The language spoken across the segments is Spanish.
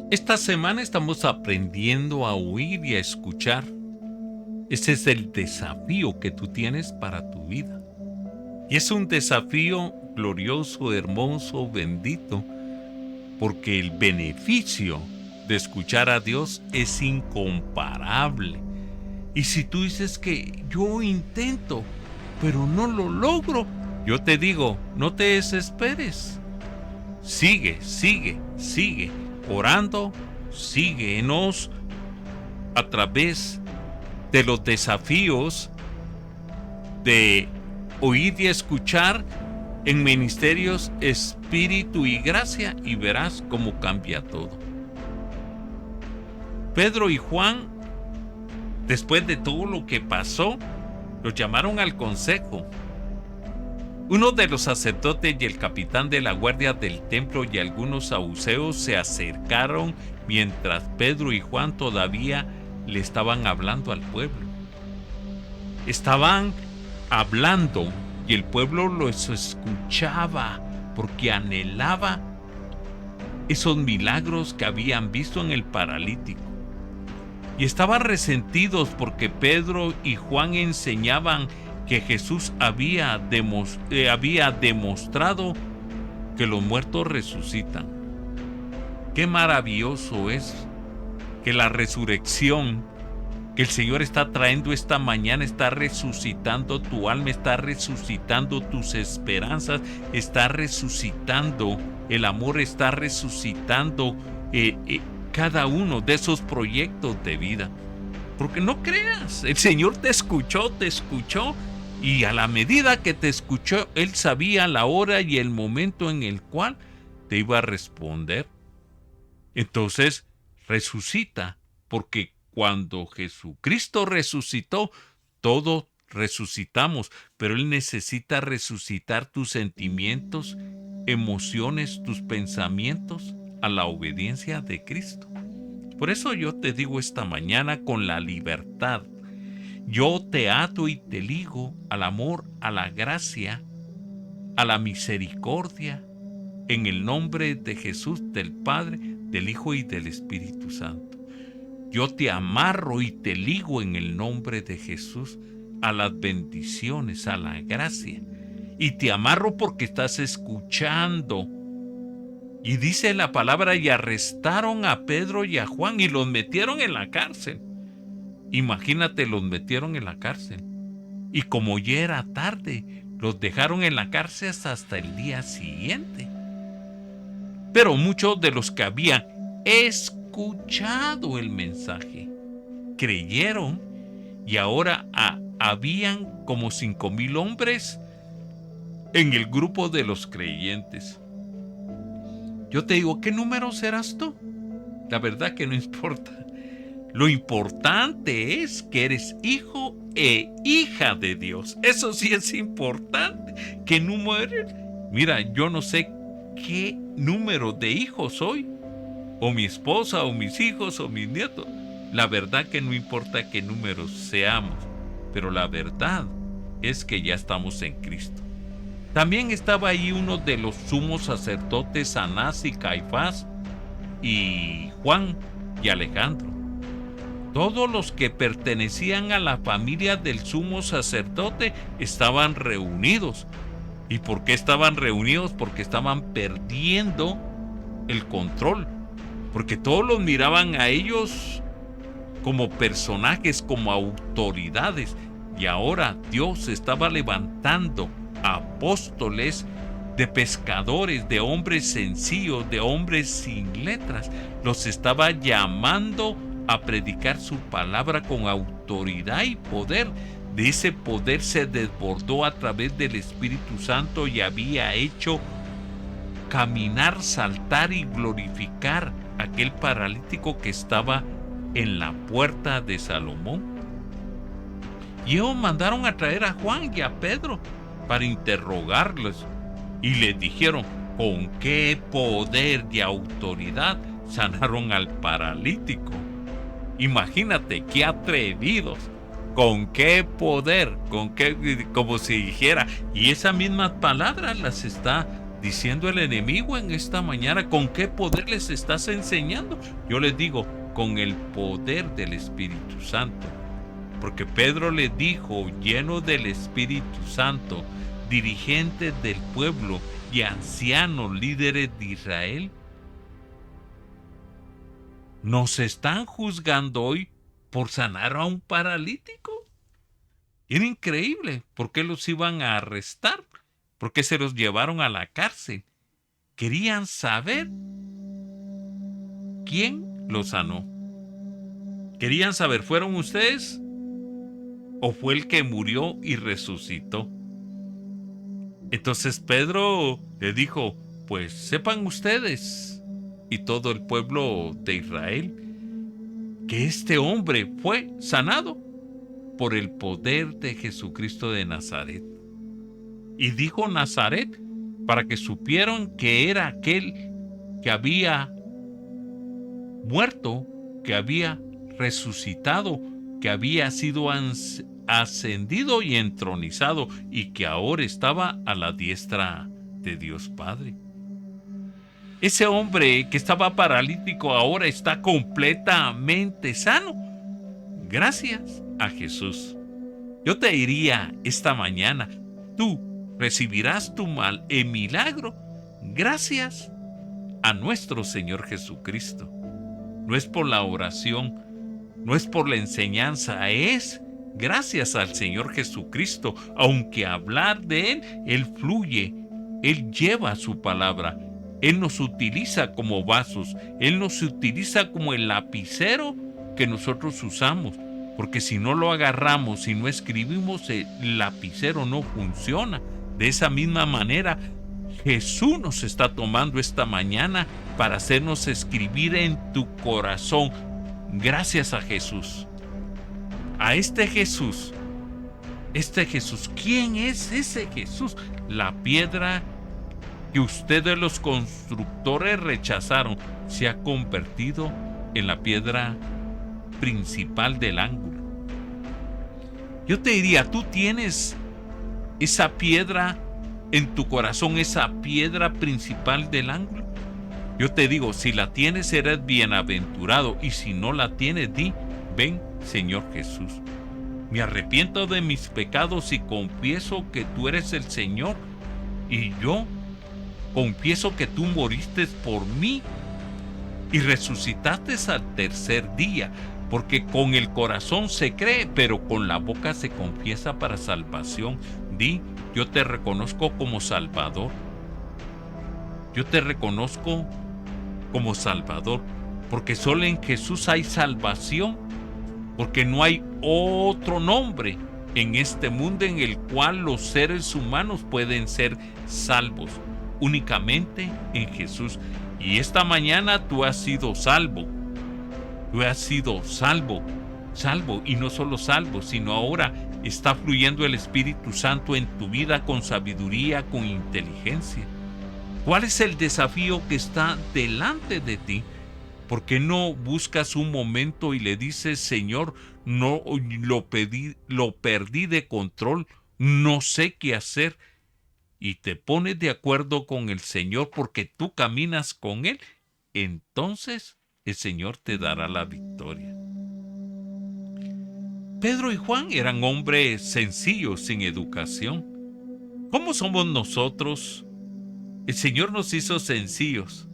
Esta semana estamos aprendiendo a oír y a escuchar. Ese es el desafío que tú tienes para tu vida. Y es un desafío glorioso, hermoso, bendito, porque el beneficio de escuchar a Dios es incomparable. Y si tú dices que yo intento, pero no lo logro, yo te digo, no te desesperes. Sigue, sigue, sigue orando, síguenos a través de los desafíos de oír y escuchar en Ministerios Espíritu y Gracia y verás cómo cambia todo. Pedro y Juan, después de todo lo que pasó, los llamaron al consejo. Uno de los sacerdotes y el capitán de la guardia del templo y algunos saduceos se acercaron mientras Pedro y Juan todavía le estaban hablando al pueblo. Estaban hablando y el pueblo los escuchaba porque anhelaba esos milagros que habían visto en el paralítico. Y estaban resentidos porque Pedro y Juan enseñaban que Jesús había demostrado que los muertos resucitan. Qué maravilloso es que la resurrección que el Señor está trayendo esta mañana está resucitando tu alma, está resucitando tus esperanzas, está resucitando el amor, está resucitando cada uno de esos proyectos de vida. Porque no creas, el Señor te escuchó y a la medida que te escuchó, Él sabía la hora y el momento en el cual te iba a responder. Entonces, resucita, porque cuando Jesucristo resucitó, todos resucitamos, pero Él necesita resucitar tus sentimientos, emociones, tus pensamientos a la obediencia de Cristo. Por eso yo te digo esta mañana con la libertad, yo te ato y te ligo al amor, a la gracia, a la misericordia, en el nombre de Jesús, del Padre, del Hijo y del Espíritu Santo. Yo te amarro y te ligo en el nombre de Jesús a las bendiciones, a la gracia. Y te amarro porque estás escuchando. Y dice la palabra, y arrestaron a Pedro y a Juan y los metieron en la cárcel. Imagínate, los metieron en la cárcel. Y como ya era tarde, los dejaron en la cárcel hasta el día siguiente. Pero muchos de los que habían escuchado el mensaje creyeron, y ahora habían como 5,000 hombres en el grupo de los creyentes. Yo te digo, ¿qué número serás tú? La verdad que no importa. Lo importante es que eres hijo e hija de Dios. Eso sí es importante. ¿Qué número eres? Mira, yo no sé qué número de hijos soy, o mi esposa, o mis hijos, o mis nietos. La verdad que no importa qué números seamos, pero la verdad es que ya estamos en Cristo. También estaba ahí uno de los sumos sacerdotes, Anás y Caifás, y Juan y Alejandro. Todos los que pertenecían a la familia del sumo sacerdote estaban reunidos. ¿Y por qué estaban reunidos? Porque estaban perdiendo el control. Porque todos los miraban a ellos como personajes, como autoridades. Y ahora Dios estaba levantando apóstoles, de pescadores, de hombres sencillos, de hombres sin letras. Los estaba llamando a predicar su palabra con autoridad y poder. De ese poder se desbordó a través del Espíritu Santo y había hecho caminar, saltar y glorificar a aquel paralítico que estaba en la puerta de Salomón. Y ellos mandaron a traer a Juan y a Pedro para interrogarlos, y les dijeron con qué poder y autoridad sanaron al paralítico. Imagínate qué atrevidos, con qué poder, con qué, como si dijera, y esas mismas palabras las está diciendo el enemigo en esta mañana, ¿con qué poder les estás enseñando? Yo les digo, con el poder del Espíritu Santo. Porque Pedro le dijo, lleno del Espíritu Santo, dirigentes del pueblo y ancianos líderes de Israel, nos están juzgando hoy por sanar a un paralítico. Era increíble. ¿Por qué los iban a arrestar? ¿Por qué se los llevaron a la cárcel? Querían saber quién los sanó. Querían saber, ¿fueron ustedes o fue el que murió y resucitó? Entonces Pedro le dijo, pues sepan ustedes y todo el pueblo de Israel que este hombre fue sanado por el poder de Jesucristo de Nazaret. Y dijo Nazaret para que supieran que era aquel que había muerto, que había resucitado, que había sido ascendido y entronizado y que ahora estaba a la diestra de Dios Padre. Ese hombre que estaba paralítico ahora está completamente sano. Gracias a Jesús. Yo te diría esta mañana, tú recibirás tu milagro gracias a nuestro Señor Jesucristo. No es por la oración, no es por la enseñanza, es gracias al Señor Jesucristo. Aunque hablar de Él fluye, Él lleva su palabra. Él nos utiliza como vasos, Él nos utiliza como el lapicero que nosotros usamos. Porque si no lo agarramos, si no escribimos, el lapicero no funciona. De esa misma manera, Jesús nos está tomando esta mañana para hacernos escribir en tu corazón. Gracias a Jesús. A este Jesús. ¿Quién es ese Jesús? La piedra que ustedes los constructores rechazaron se ha convertido en la piedra principal del ángulo. Yo te diría, tú tienes esa piedra en tu corazón, esa piedra principal del ángulo. Yo te digo, si la tienes, eres bienaventurado, y si no la tienes, di, ven, Señor Jesús. Me arrepiento de mis pecados y confieso que tú eres el Señor, y yo confieso que tú moriste por mí y resucitaste al tercer día, porque con el corazón se cree, pero con la boca se confiesa para salvación. Di, yo te reconozco como Salvador. Yo te reconozco como Salvador, porque solo en Jesús hay salvación, porque no hay otro nombre en este mundo en el cual los seres humanos pueden ser salvos, únicamente en Jesús. Y esta mañana tú has sido salvo. Tú has sido salvo, y no solo salvo, sino ahora está fluyendo el Espíritu Santo en tu vida con sabiduría, con inteligencia. ¿Cuál es el desafío que está delante de ti? ¿Por qué no buscas un momento y le dices, Señor, no lo perdí de control, no sé qué hacer? Y te pones de acuerdo con el Señor porque tú caminas con Él. Entonces el Señor te dará la victoria. Pedro y Juan eran hombres sencillos, sin educación. ¿Cómo somos nosotros? El Señor nos hizo sencillos.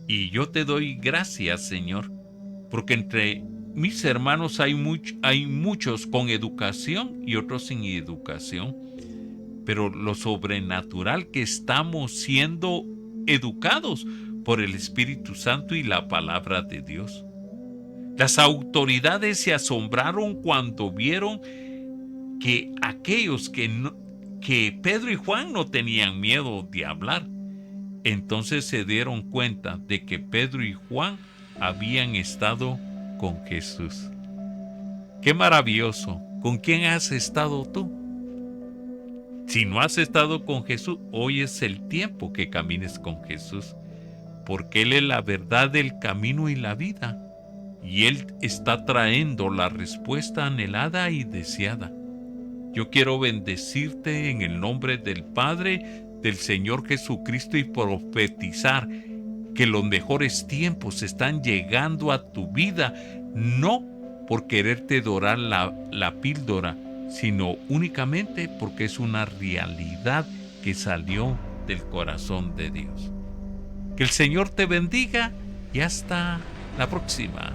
Y yo te doy gracias, Señor, porque entre mis hermanos hay muchos con educación y otros sin educación. Pero lo sobrenatural que estamos siendo educados por el Espíritu Santo y la palabra de Dios. Las autoridades se asombraron cuando vieron que aquellos que Pedro y Juan no tenían miedo de hablar. Entonces se dieron cuenta de que Pedro y Juan habían estado con Jesús. ¡Qué maravilloso! ¿Con quién has estado tú? Si no has estado con Jesús, hoy es el tiempo que camines con Jesús, porque Él es la verdad, el camino y la vida, y Él está trayendo la respuesta anhelada y deseada. Yo quiero bendecirte en el nombre del Padre, del Señor Jesucristo y profetizar que los mejores tiempos están llegando a tu vida, no por quererte dorar la píldora, sino únicamente porque es una realidad que salió del corazón de Dios. Que el Señor te bendiga y hasta la próxima.